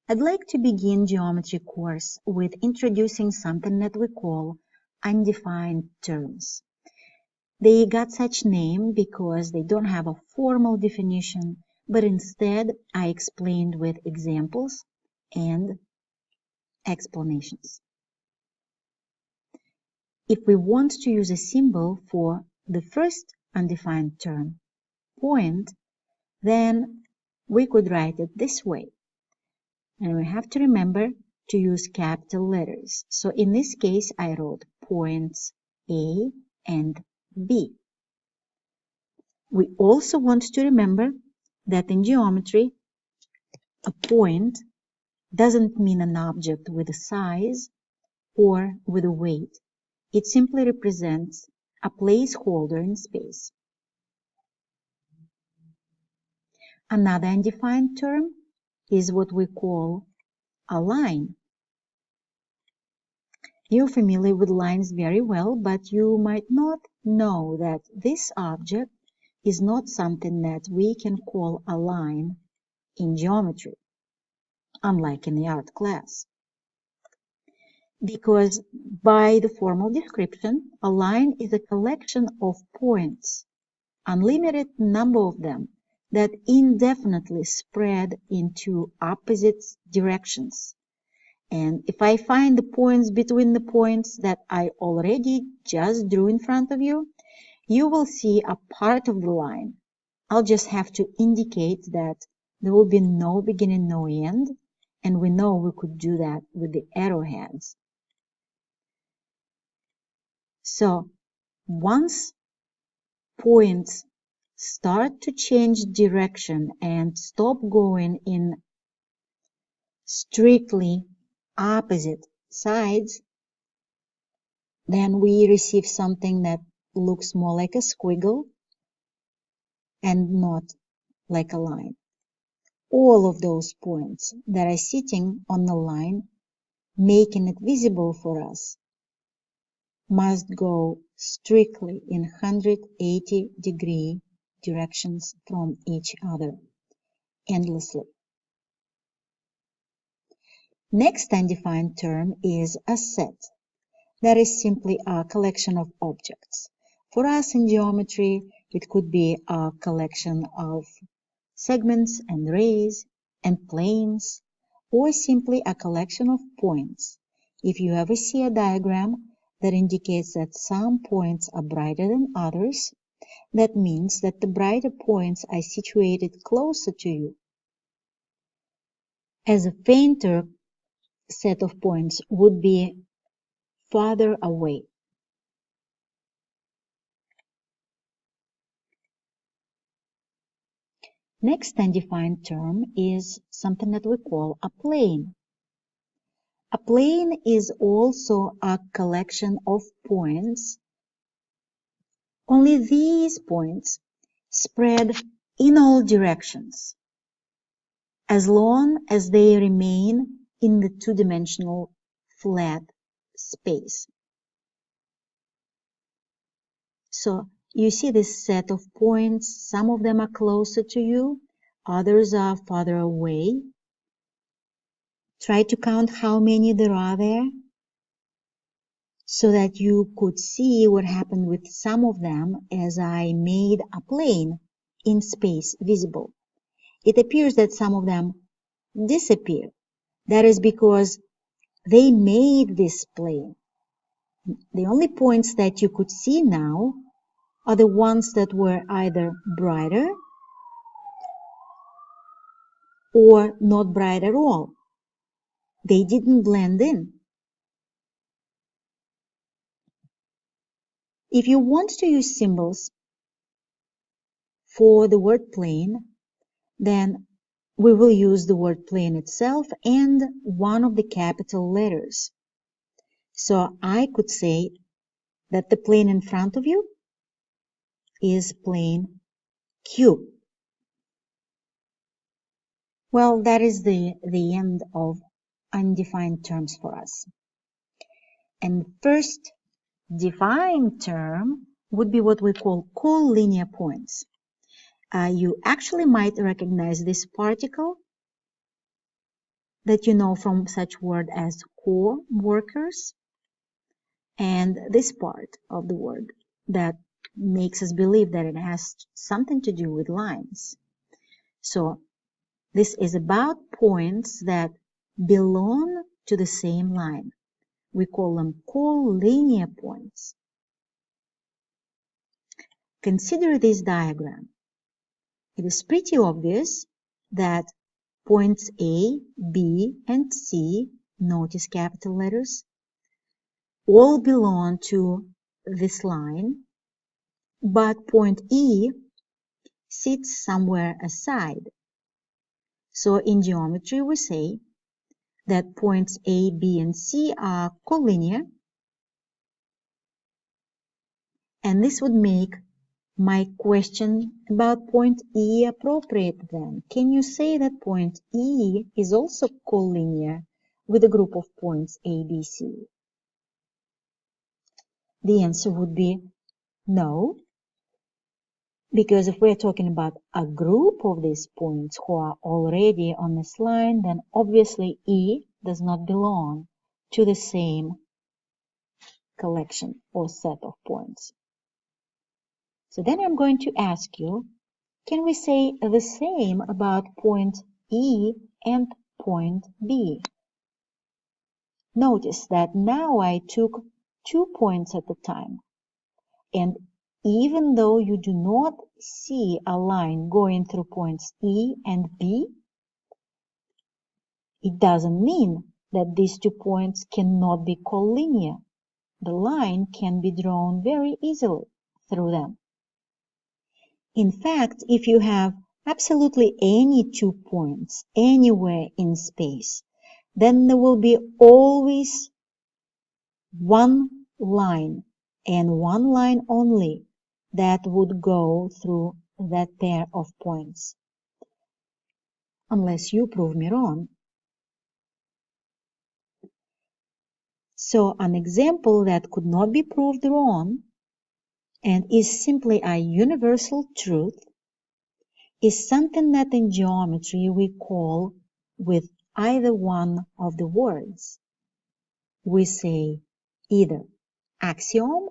I'd like to begin geometry course with introducing something that we call undefined terms. They got such name because they don't have a formal definition, but instead I explained with examples and explanations. If we want to use a symbol for the first undefined term, point, then we could write it this way. And we have to remember to use capital letters. So in this case, I wrote points A and B. We also want to remember that in geometry, a point doesn't mean an object with a size or with a weight. It simply represents a placeholder in space. Another undefined term is what we call a line. You're familiar with lines very well, but you might not know that this object is not something that we can call a line in geometry, unlike in the art class. Because by the formal description, a line is a collection of points, unlimited number of them, that indefinitely spread into opposite directions. And if I find the points between the points that I already just drew in front of you, you will see a part of the line. I'll just have to indicate that there will be no beginning, no end, and we know we could do that with the arrowheads. So once points start to change direction and stop going in strictly opposite sides, then we receive something that looks more like a squiggle and not like a line. All of those points that are sitting on the line, making it visible for us, must go strictly in 180-degree directions from each other, endlessly. Next undefined term is a set. That is simply a collection of objects. For us in geometry, it could be a collection of segments and rays and planes, or simply a collection of points. If you ever see a diagram that indicates that some points are brighter than others, that means that the brighter points are situated closer to you, as a fainter set of points would be farther away. Next undefined term is something that we call a plane. A plane is also a collection of points, only these points spread in all directions, as long as they remain in the two-dimensional flat space. So you see this set of points, some of them are closer to you, others are farther away. Try to count how many there are there, so that you could see what happened with some of them as I made a plane in space visible. It appears that some of them disappear. That is because they made this plane. The only points that you could see now are the ones that were either brighter or not bright at all. They didn't blend in. If you want to use symbols for the word plane, then we will use the word plane itself and one of the capital letters. So I could say that the plane in front of you is plane Q. Well, that is the end of undefined terms for us. And first defined term would be what we call collinear points. You actually might recognize this particle that you know from such word as co-workers, and this part of the word that makes us believe that it has something to do with lines. So this is about points that belong to the same line. We call them collinear points. Consider this diagram. It is pretty obvious that points A, B, and C, notice capital letters, all belong to this line, but point E sits somewhere aside. So in geometry we say that points A, B, and C are collinear, and this would make my question about point E appropriate then. Can you say that point E is also collinear with a group of points A, B, C? The answer would be no, because if we're talking about a group of these points who are already on this line, then obviously E does not belong to the same collection or set of points. So then I'm going to ask you, can we say the same about point E and point B? Notice that now I took 2 points at a time, and even though you do not see a line going through points E and B, it doesn't mean that these 2 points cannot be collinear. The line can be drawn very easily through them. In fact, if you have absolutely any 2 points anywhere in space, then there will be always one line, and one line only, that would go through that pair of points. Unless you prove me wrong. So an example that could not be proved wrong and is simply a universal truth is something that in geometry we call with either one of the words. We say either axiom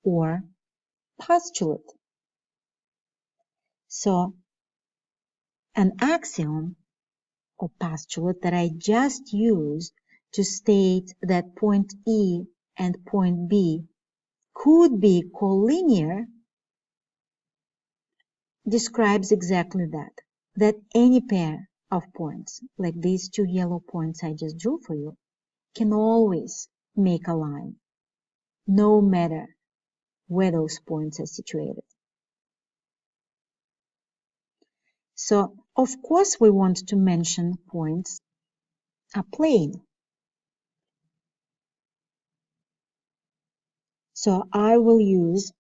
or postulate. So an axiom or postulate that I just used to state that point E and point B could be collinear describes exactly that any pair of points, like these 2 yellow points I just drew for you, can always make a line, no matter where those points are situated. So, of course, we want to mention points are plane. So I will use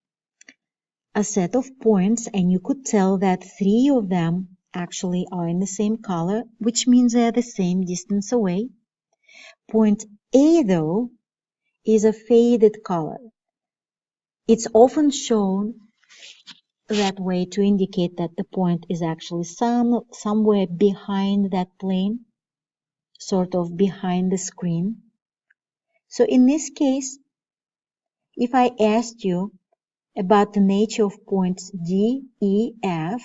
a set of points, and you could tell that 3 of them actually are in the same color, which means they're the same distance away. Point A, though, is a faded color. It's often shown that way to indicate that the point is actually somewhere behind that plane, sort of behind the screen. So in this case, if I asked you about the nature of points D, E, F,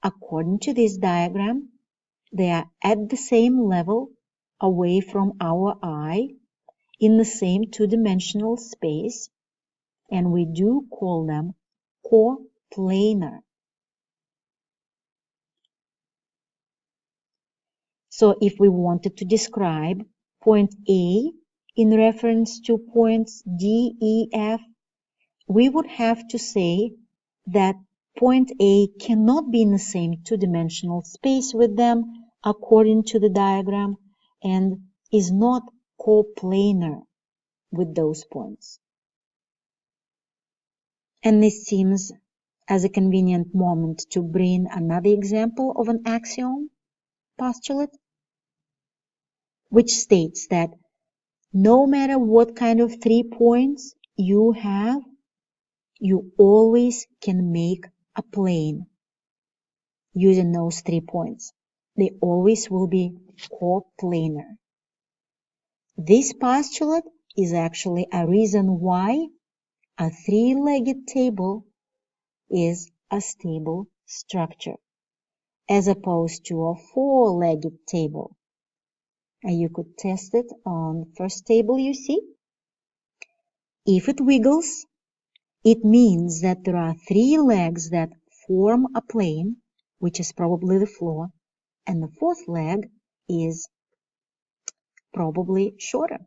according to this diagram, they are at the same level away from our eye in the same 2-dimensional space, and we do call them coplanar. So if we wanted to describe point A in reference to points D, E, F, we would have to say that point A cannot be in the same 2-dimensional space with them according to the diagram and is not coplanar with those points. And this seems as a convenient moment to bring another example of an axiom postulate, which states that no matter what kind of 3 points you have, you always can make a plane using those 3 points. They always will be coplanar. This postulate is actually a reason why a three-legged table is a stable structure, as opposed to a four-legged table. And you could test it on the first table you see. If it wiggles, it means that there are three legs that form a plane, which is probably the floor, and the fourth leg is probably shorter.